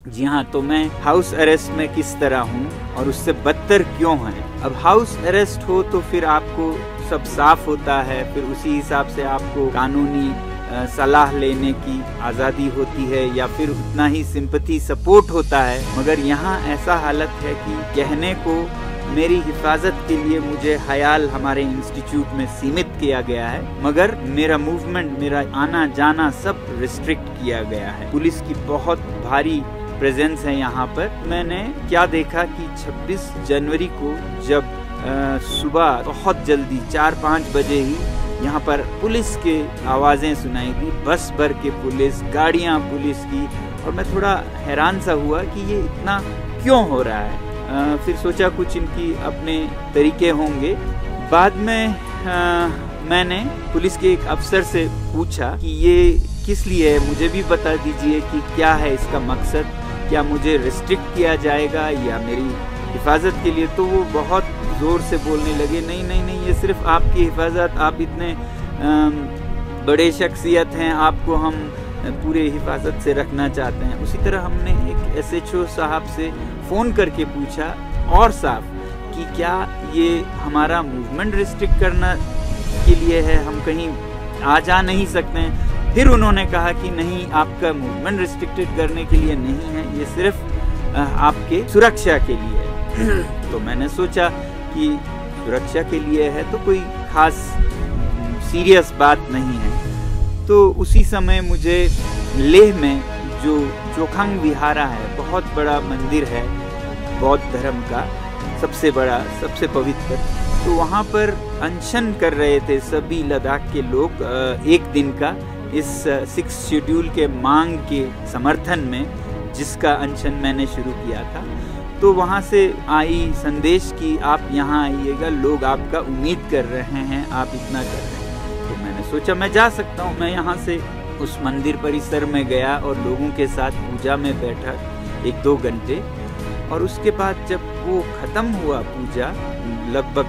जी हाँ, तो मैं हाउस अरेस्ट में किस तरह हूँ और उससे बदतर क्यों है। अब हाउस अरेस्ट हो तो फिर आपको सब साफ होता है, फिर उसी हिसाब से आपको कानूनी सलाह लेने की आज़ादी होती है या फिर उतना ही सिंपैथी सपोर्ट होता है। मगर यहाँ ऐसा हालत है कि कहने को मेरी हिफाजत के लिए मुझे हयाल हमारे इंस्टीट्यूट में सीमित किया गया है, मगर मेरा मूवमेंट, मेरा आना जाना सब रिस्ट्रिक्ट किया गया है। पुलिस की बहुत भारी प्रेजेंस है यहाँ पर। मैंने क्या देखा कि 26 जनवरी को जब सुबह बहुत जल्दी 4-5 बजे ही यहाँ पर पुलिस के आवाज़ें सुनाई दी, बस भर के पुलिस, गाड़ियाँ पुलिस की, और मैं थोड़ा हैरान सा हुआ कि ये इतना क्यों हो रहा है। फिर सोचा कुछ इनकी अपने तरीके होंगे। बाद में मैंने पुलिस के एक अफसर से पूछा कि ये किस लिए है, मुझे भी बता दीजिए कि क्या है इसका मकसद, क्या मुझे रिस्ट्रिक्ट किया जाएगा या मेरी हिफाजत के लिए। तो वो बहुत ज़ोर से बोलने लगे, नहीं नहीं नहीं, ये सिर्फ आपकी हिफाजत, आप इतने बड़े शख्सियत हैं, आपको हम पूरे हिफाजत से रखना चाहते हैं। उसी तरह हमने एक SHO साहब से फ़ोन करके पूछा और साफ कि क्या ये हमारा मूवमेंट रिस्ट्रिक्ट करना के लिए है, हम कहीं आ जा नहीं सकते हैं। फिर उन्होंने कहा कि नहीं, आपका मूवमेंट रिस्ट्रिक्टेड करने के लिए नहीं है, ये सिर्फ आपके सुरक्षा के लिए है। तो मैंने सोचा कि सुरक्षा के लिए है तो कोई खास सीरियस बात नहीं है। तो उसी समय मुझे लेह में जो चोखांग विहारा है, बहुत बड़ा मंदिर है बौद्ध धर्म का, सबसे बड़ा, सबसे पवित्र, तो वहाँ पर अनशन कर रहे थे सभी लद्दाख के लोग एक दिन का, इस 6 शेड्यूल के मांग के समर्थन में, जिसका अनशन मैंने शुरू किया था। तो वहाँ से आई संदेश कि आप यहाँ आइएगा, लोग आपका उम्मीद कर रहे हैं, आप इतना कर रहे हैं। तो मैंने सोचा मैं जा सकता हूँ। मैं यहाँ से उस मंदिर परिसर में गया और लोगों के साथ पूजा में बैठा 1-2 घंटे, और उसके बाद जब वो ख़त्म हुआ पूजा, लगभग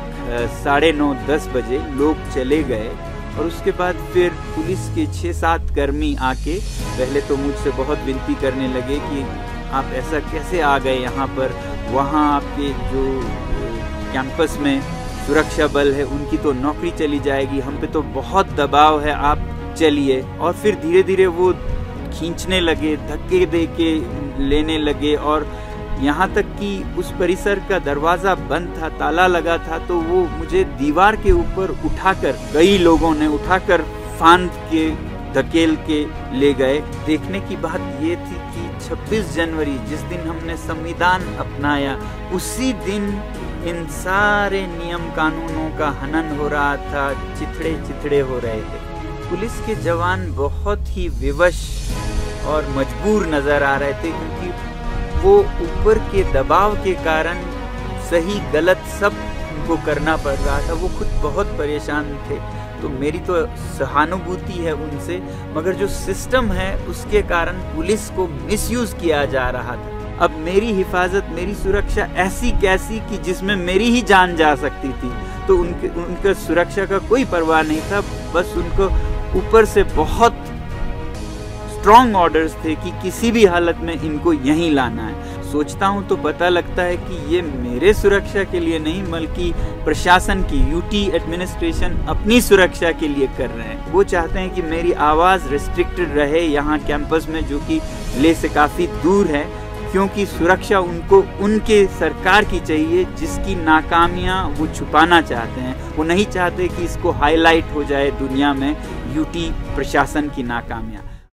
9:30-10 बजे लोग चले गए, और उसके बाद फिर पुलिस के 6-7 कर्मी आके पहले तो मुझसे बहुत विनती करने लगे कि आप ऐसा कैसे आ गए यहाँ पर, वहाँ आपके जो कैंपस में सुरक्षा बल है उनकी तो नौकरी चली जाएगी, हम पे तो बहुत दबाव है, आप चलिए। और फिर धीरे धीरे वो खींचने लगे, धक्के दे के लेने लगे, और यहाँ तक कि उस परिसर का दरवाज़ा बंद था, ताला लगा था, तो वो मुझे दीवार के ऊपर उठाकर, कई लोगों ने उठाकर फांद के धकेल के ले गए। देखने की बात ये थी कि 26 जनवरी जिस दिन हमने संविधान अपनाया, उसी दिन इन सारे नियम कानूनों का हनन हो रहा था, चिथड़े चिथड़े हो रहे थे। पुलिस के जवान बहुत ही विवश और मजबूर नज़र आ रहे थे, क्योंकि वो ऊपर के दबाव के कारण सही गलत सब उनको करना पड़ रहा था। वो खुद बहुत परेशान थे। तो मेरी तो सहानुभूति है उनसे, मगर जो सिस्टम है उसके कारण पुलिस को मिसयूज किया जा रहा था। अब मेरी हिफाजत, मेरी सुरक्षा ऐसी कैसी कि जिसमें मेरी ही जान जा सकती थी, तो उनके सुरक्षा का कोई परवाह नहीं था। बस उनको ऊपर से बहुत स्ट्रॉन्ग ऑर्डर्स थे कि किसी भी हालत में इनको यहीं लाना है। सोचता हूँ तो पता लगता है कि ये मेरे सुरक्षा के लिए नहीं, बल्कि प्रशासन की, यूटी एडमिनिस्ट्रेशन अपनी सुरक्षा के लिए कर रहे हैं। वो चाहते हैं कि मेरी आवाज़ रिस्ट्रिक्टेड रहे यहाँ कैंपस में, जो कि लेह से काफ़ी दूर है, क्योंकि सुरक्षा उनको उनके सरकार की चाहिए, जिसकी नाकामियाँ वो छुपाना चाहते हैं। वो नहीं चाहते कि इसको हाईलाइट हो जाए दुनिया में यूटी प्रशासन की नाकामियाँ।